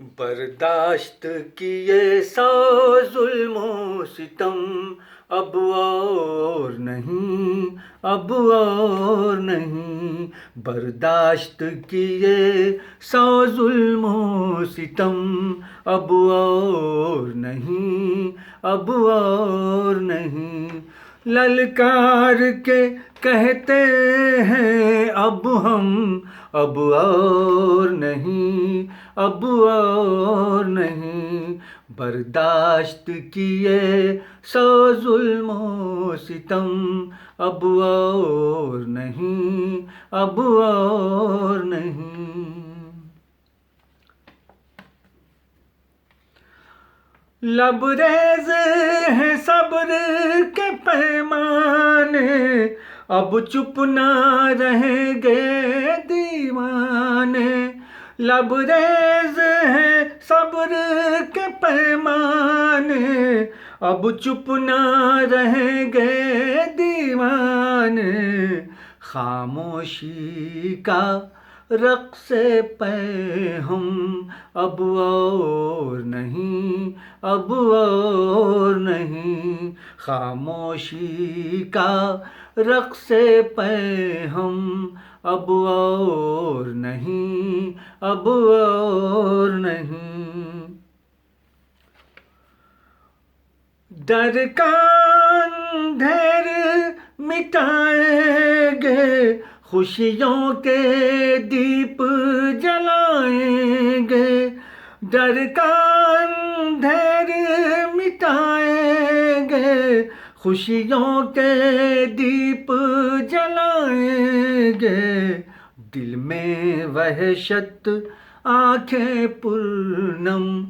बर्दाश्त किए सौ जुल्मों सितम, अब और नहीं, अब और नहीं। बर्दाश्त किए सौ जुल्मों सितम, अब और नहीं, अब और नहीं। ललकार के कहते हैं अब हम, अब और नहीं, अब और नहीं। बर्दाश्त किए सौ जुल्मों सितम, अब और नहीं, अब और नहीं। लबरेज हैं सब्र के पैमाने, अब चुप ना रहेंगे दीवाने। लबरेज हैं सब्र के पैमाने, अब चुप ना रहेंगे दीवाने। खामोशी का रक़्स-ए पे हम, अब और नहीं, अब और नहीं। खामोशी का रक़्स-ए पे हम, अब और नहीं, अब और नहीं। डर का अंधेर मिटाएंगे, खुशियों के दीप जलाएंगे। डर का अंधेर मिटाएंगे, खुशियों के दीप जलाएंगे। दिल में वहशत आंखें पुरनम,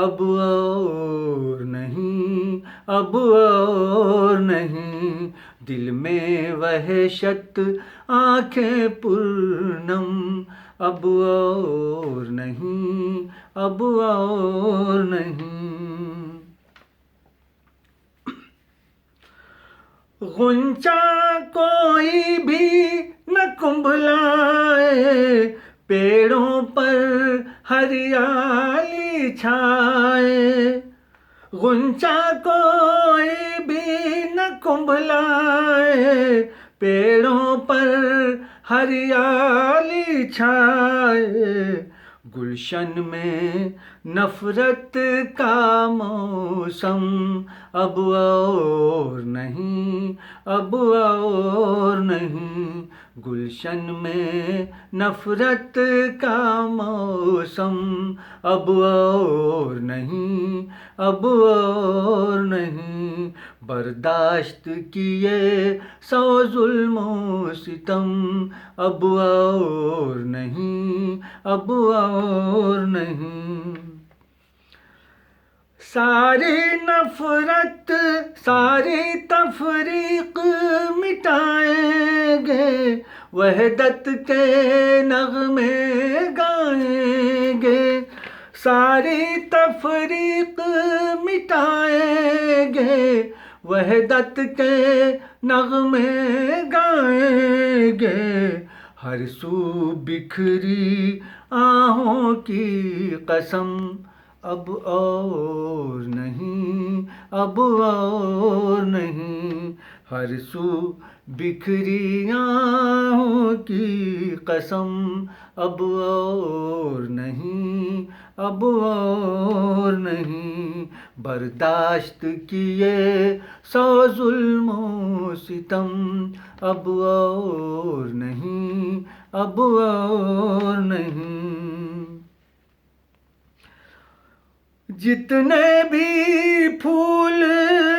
अब और नहीं, अब और नहीं। दिल में वहशत आंखें पुरनम, अब और नहीं, अब और नहीं। गुंचा कोई भी न कुंभलाए, पेड़ों पर हरियाली छाए। गुंचा कोई भी न कुंभलाए, पेड़ों पर हरियाली छाए। गुलशन में नफरत का मौसम, अब और नहीं, अब और नहीं। गुलशन में नफरत का मौसम, अब और नहीं, अब और नहीं। बर्दाश्त किए सौ जुल्मों सितम, अब और नहीं, अब और नहीं। सारी नफरत सारी तफरीक मिटाएंगे, वहदत के नगमे गाएंगे। सारी तफरीक मिटाएंगे, वहदत के नगमे गाएंगे। हर सू बिखरी आहों की कसम, अब और नहीं, अब और नहीं। हर सू बिखरी आहों की कसम, अब और नहीं, अब और नहीं। बर्दाश्त किए सौ जुल्मों सितम, अब और नहीं, अब और नहीं। जितने भी फूल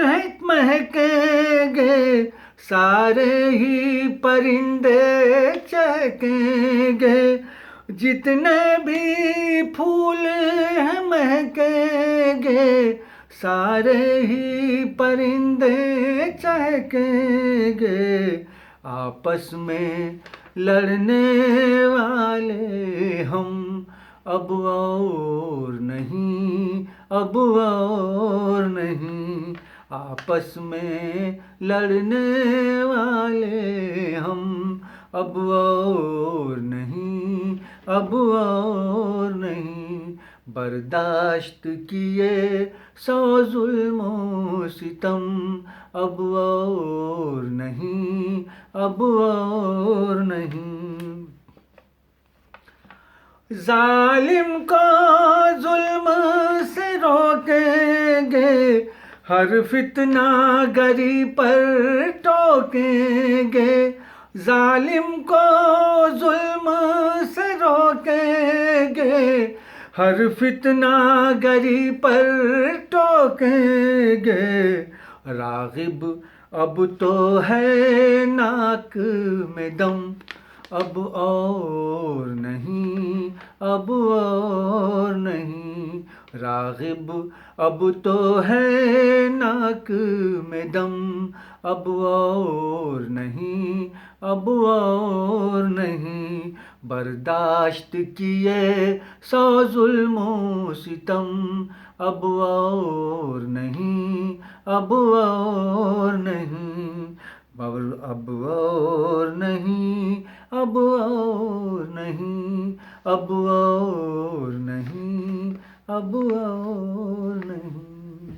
हैं महकेंगे, सारे ही परिंदे चहकेंगे। जितने भी फूल हैं महकेंगे, सारे ही परिंदे चहकेंगे। आपस में लड़ने वाले हम, अब और नहीं, अब और नहीं। आपस में लड़ने वाले हम, अब और नहीं, अब और नहीं। बर्दाश्त किए 100 जुल्म सितम, अब और नहीं, अब और नहीं। जालिम को जुल्म से रोकेंगे, हर फितना गरी पर टोकेंगे। जालिम को जुल्म से रोकेंगे, हर फितना गरी पर टोकेंगे। रागिब अब तो है नाक में दम, अब और नहीं, अब और नहीं। रागिब अब तो है नाक में दम, अब और नहीं, अब और नहीं। बर्दाश्त किए 100 जुल्म सितम, अब और नहीं, अब और नहीं। अब और नहीं, अब और नहीं, अब और नहीं, अब और नहीं।